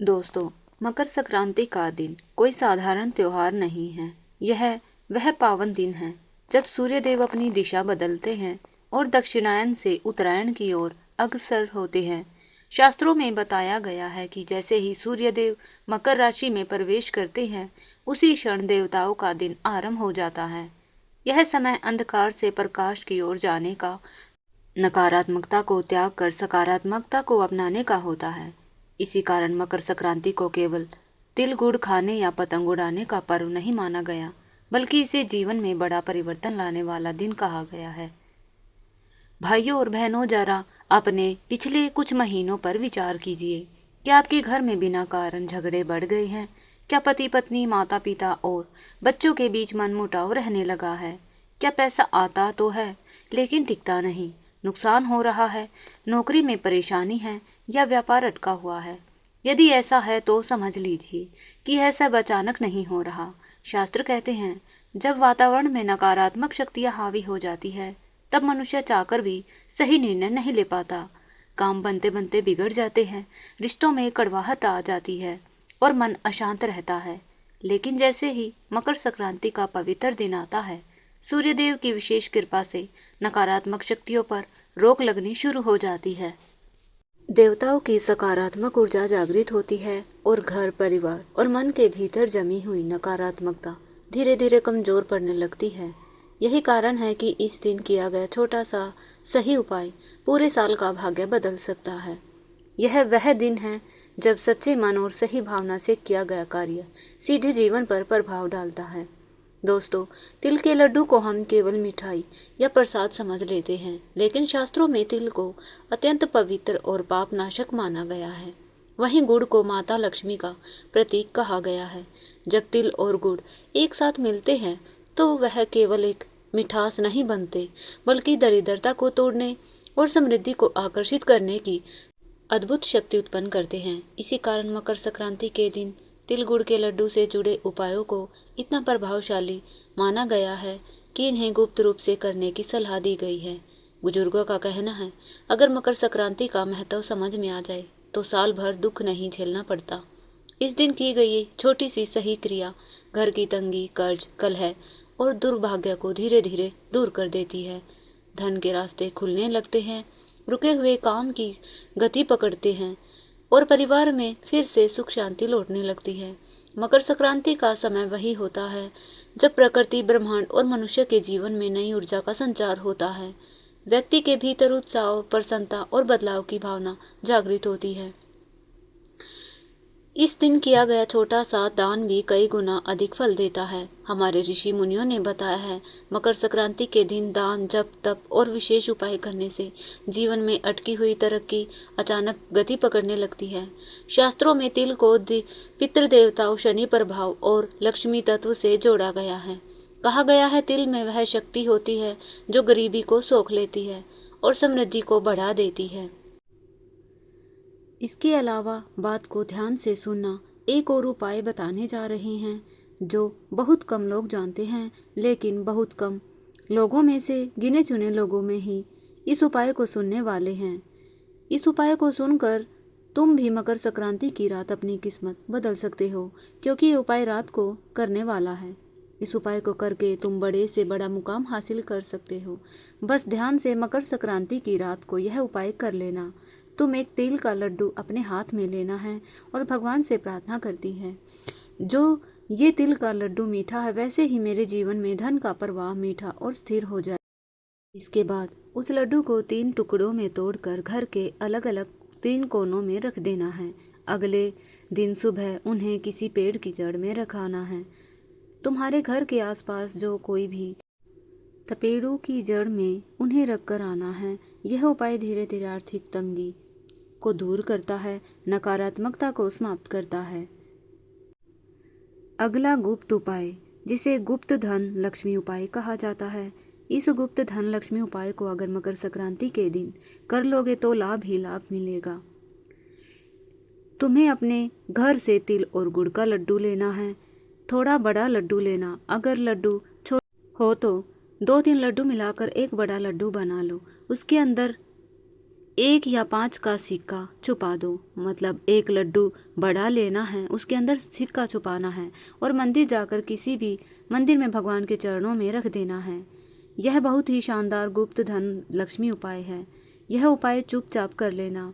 दोस्तों, मकर संक्रांति का दिन कोई साधारण त्योहार नहीं है। यह वह पावन दिन है जब सूर्यदेव अपनी दिशा बदलते हैं और दक्षिणायन से उत्तरायण की ओर अग्रसर होते हैं। शास्त्रों में बताया गया है कि जैसे ही सूर्यदेव मकर राशि में प्रवेश करते हैं, उसी क्षण देवताओं का दिन आरंभ हो जाता है। यह समय अंधकार से प्रकाश की ओर जाने का, नकारात्मकता को त्याग कर सकारात्मकता को अपनाने का होता है। इसी कारण मकर संक्रांति को केवल तिल गुड़ खाने या पतंग उड़ाने का पर्व नहीं माना गया, बल्कि इसे जीवन में बड़ा परिवर्तन लाने वाला दिन कहा गया है। भाइयों और बहनों, जरा अपने पिछले कुछ महीनों पर विचार कीजिए। क्या आपके घर में बिना कारण झगड़े बढ़ गए हैं? क्या पति पत्नी, माता पिता और बच्चों के बीच मनमुटाव रहने लगा है? क्या पैसा आता तो है लेकिन टिकता नहीं, नुकसान हो रहा है, नौकरी में परेशानी है या व्यापार अटका हुआ है? यदि ऐसा है तो समझ लीजिए कि यह सब अचानक नहीं हो रहा। शास्त्र कहते हैं, जब वातावरण में नकारात्मक शक्तियां हावी हो जाती है, तब मनुष्य चाहकर भी सही निर्णय नहीं ले पाता। काम बनते बनते बिगड़ जाते हैं, रिश्तों में कड़वाहट आ जाती है और मन अशांत रहता है। लेकिन जैसे ही मकर संक्रांति का पवित्र दिन आता है, सूर्यदेव की विशेष कृपा से नकारात्मक शक्तियों पर रोक लगनी शुरू हो जाती है। देवताओं की सकारात्मक ऊर्जा जागृत होती है और घर, परिवार और मन के भीतर जमी हुई नकारात्मकता धीरे धीरे कमजोर पड़ने लगती है। यही कारण है कि इस दिन किया गया छोटा सा सही उपाय पूरे साल का भाग्य बदल सकता है। यह वह दिन है जब सच्चे मन और सही भावना से किया गया कार्य सीधे जीवन पर प्रभाव डालता है। दोस्तों, तिल के लड्डू को हम केवल मिठाई या प्रसाद समझ लेते हैं, लेकिन शास्त्रों में तिल को अत्यंत पवित्र और पापनाशक माना गया है। वहीं गुड़ को माता लक्ष्मी का प्रतीक कहा गया है। जब तिल और गुड़ एक साथ मिलते हैं तो वह केवल एक मिठास नहीं बनते, बल्कि दरिद्रता को तोड़ने और समृद्धि को आकर्षित करने की अद्भुत शक्ति उत्पन्न करते हैं। इसी कारण मकर संक्रांति के दिन तिल गुड़ के लड्डू से जुड़े उपायों को इतना प्रभावशाली माना गया है कि इन्हें गुप्त रूप से करने की सलाह दी गई है। बुजुर्गों का कहना है, अगर मकर संक्रांति का महत्व समझ में आ जाए तो साल भर दुख नहीं झेलना पड़ता। इस दिन की गई ये छोटी सी सही क्रिया घर की तंगी, कर्ज, कलह और दुर्भाग्य को धीरे धीरे दूर कर देती है। धन के रास्ते खुलने लगते हैं, रुके हुए काम की गति पकड़ते हैं और परिवार में फिर से सुख शांति लौटने लगती है। मकर संक्रांति का समय वही होता है जब प्रकृति, ब्रह्मांड और मनुष्य के जीवन में नई ऊर्जा का संचार होता है। व्यक्ति के भीतर उत्साह, प्रसन्नता और बदलाव की भावना जागृत होती है। इस दिन किया गया छोटा सा दान भी कई गुना अधिक फल देता है। हमारे ऋषि मुनियों ने बताया है, मकर संक्रांति के दिन दान, जप, तप और विशेष उपाय करने से जीवन में अटकी हुई तरक्की अचानक गति पकड़ने लगती है। शास्त्रों में तिल को पितृदेवताओं, शनि प्रभाव और लक्ष्मी तत्व से जोड़ा गया है। कहा गया है, तिल में वह शक्ति होती है जो गरीबी को सोख लेती है और समृद्धि को बढ़ा देती है। इसके अलावा बात को ध्यान से सुनना, एक और उपाय बताने जा रहे हैं जो बहुत कम लोग जानते हैं, लेकिन बहुत कम लोगों में से गिने चुने लोगों में ही इस उपाय को सुनने वाले हैं। इस उपाय को सुनकर तुम भी मकर संक्रांति की रात अपनी किस्मत बदल सकते हो, क्योंकि ये उपाय रात को करने वाला है। इस उपाय को करके तुम बड़े से बड़ा मुकाम हासिल कर सकते हो। बस ध्यान से मकर संक्रांति की रात को यह उपाय कर लेना। तुम एक तिल का लड्डू अपने हाथ में लेना है और भगवान से प्रार्थना करती है, जो ये तिल का लड्डू मीठा है, वैसे ही मेरे जीवन में धन का प्रवाह मीठा और स्थिर हो जाए। इसके बाद उस लड्डू को 3 टुकड़ों में तोड़कर घर के अलग अलग 3 कोनों में रख देना है। अगले दिन सुबह उन्हें किसी पेड़ की जड़ में रखाना है। तुम्हारे घर के आसपास जो कोई भी पेड़ों की जड़ में उन्हें रखकर आना है। यह उपाय धीरे धीरे आर्थिक तंगी को दूर करता है, नकारात्मकता को समाप्त करता है। अगला गुप्त उपाय, जिसे गुप्त धन लक्ष्मी उपाय कहा जाता है। इस गुप्त धन लक्ष्मी उपाय को अगर मकर संक्रांति के दिन कर लोगे तो लाभ ही लाभ मिलेगा। तुम्हें अपने घर से तिल और गुड़ का लड्डू लेना है। थोड़ा बड़ा लड्डू लेना। अगर लड्डू छोटा हो तो 2-3 लड्डू मिलाकर एक बड़ा लड्डू बना लो। उसके अंदर 1 या 5 का सिक्का छुपा दो। मतलब 1 लड्डू बड़ा लेना है, उसके अंदर सिक्का छुपाना है और मंदिर जाकर किसी भी मंदिर में भगवान के चरणों में रख देना है। यह बहुत ही शानदार गुप्त धन लक्ष्मी उपाय है। यह उपाय चुपचाप कर लेना,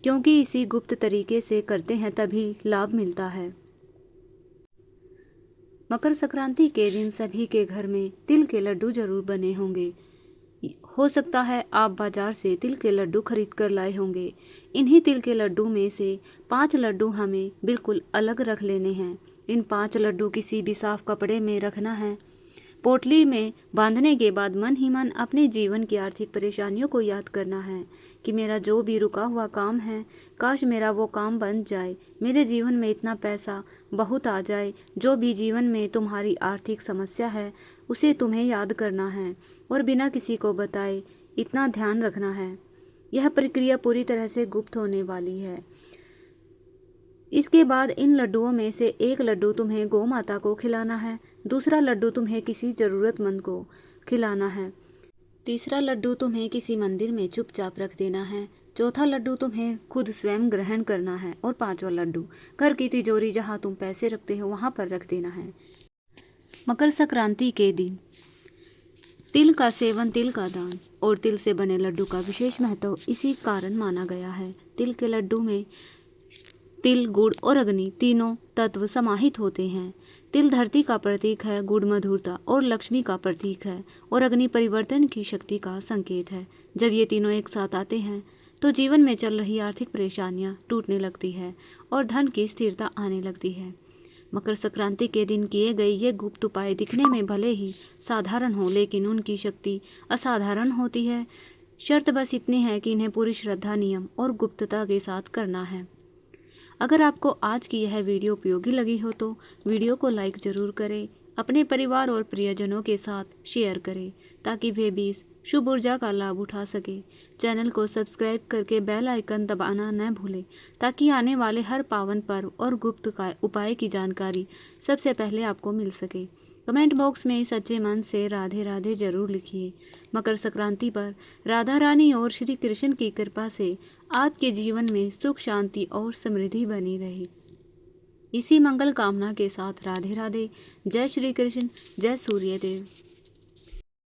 क्योंकि इसी गुप्त तरीके से करते हैं तभी लाभ मिलता है। मकर संक्रांति के दिन सभी के घर में तिल के लड्डू जरूर बने होंगे। हो सकता है आप बाजार से तिल के लड्डू खरीद कर लाए होंगे। इन्हीं तिल के लड्डू में से 5 लड्डू हमें बिल्कुल अलग रख लेने हैं। इन 5 लड्डू किसी भी साफ कपड़े में रखना है। पोटली में बांधने के बाद मन ही मन अपने जीवन की आर्थिक परेशानियों को याद करना है कि मेरा जो भी रुका हुआ काम है, काश मेरा वो काम बन जाए, मेरे जीवन में इतना पैसा बहुत आ जाए। जो भी जीवन में तुम्हारी आर्थिक समस्या है उसे तुम्हें याद करना है और बिना किसी को बताए इतना ध्यान रखना है। यह प्रक्रिया पूरी तरह से गुप्त होने वाली है। इसके बाद इन लड्डुओं में से 1 लड्डू तुम्हें गौ माता को खिलाना है, दूसरा लड्डू तुम्हें किसी ज़रूरतमंद को खिलाना है, तीसरा लड्डू तुम्हें किसी मंदिर में चुपचाप रख देना है, चौथा लड्डू तुम्हें खुद स्वयं ग्रहण करना है और 5वां लड्डू घर की तिजोरी जहां तुम पैसे रखते हो वहां पर रख देना है। मकर संक्रांति के दिन तिल का सेवन, तिल का दान और तिल से बने लड्डू का विशेष महत्व इसी कारण माना गया है। तिल के लड्डू में तिल, गुड़ और अग्नि तीनों तत्व समाहित होते हैं। तिल धरती का प्रतीक है, गुड़ मधुरता और लक्ष्मी का प्रतीक है और अग्नि परिवर्तन की शक्ति का संकेत है। जब ये तीनों एक साथ आते हैं तो जीवन में चल रही आर्थिक परेशानियां टूटने लगती है और धन की स्थिरता आने लगती है। मकर संक्रांति के दिन किए गए ये गुप्त उपाय दिखने में भले ही साधारण हो, लेकिन उनकी शक्ति असाधारण होती है। शर्त बस इतनी है कि इन्हें पूरी श्रद्धा, नियम और गुप्तता के साथ करना है। अगर आपको आज की यह वीडियो उपयोगी लगी हो तो वीडियो को लाइक ज़रूर करें, अपने परिवार और प्रियजनों के साथ शेयर करें ताकि वे भी इस शुभ ऊर्जा का लाभ उठा सके। चैनल को सब्सक्राइब करके बेल आइकन दबाना न भूलें ताकि आने वाले हर पावन पर्व और गुप्त उपाय की जानकारी सबसे पहले आपको मिल सके। कमेंट बॉक्स में सच्चे मन से राधे राधे जरूर लिखिए। मकर संक्रांति पर राधा रानी और श्री कृष्ण की कृपा से आपके जीवन में सुख, शांति और समृद्धि बनी रहे। इसी मंगल कामना के साथ राधे राधे। जय श्री कृष्ण, जय सूर्यदेव।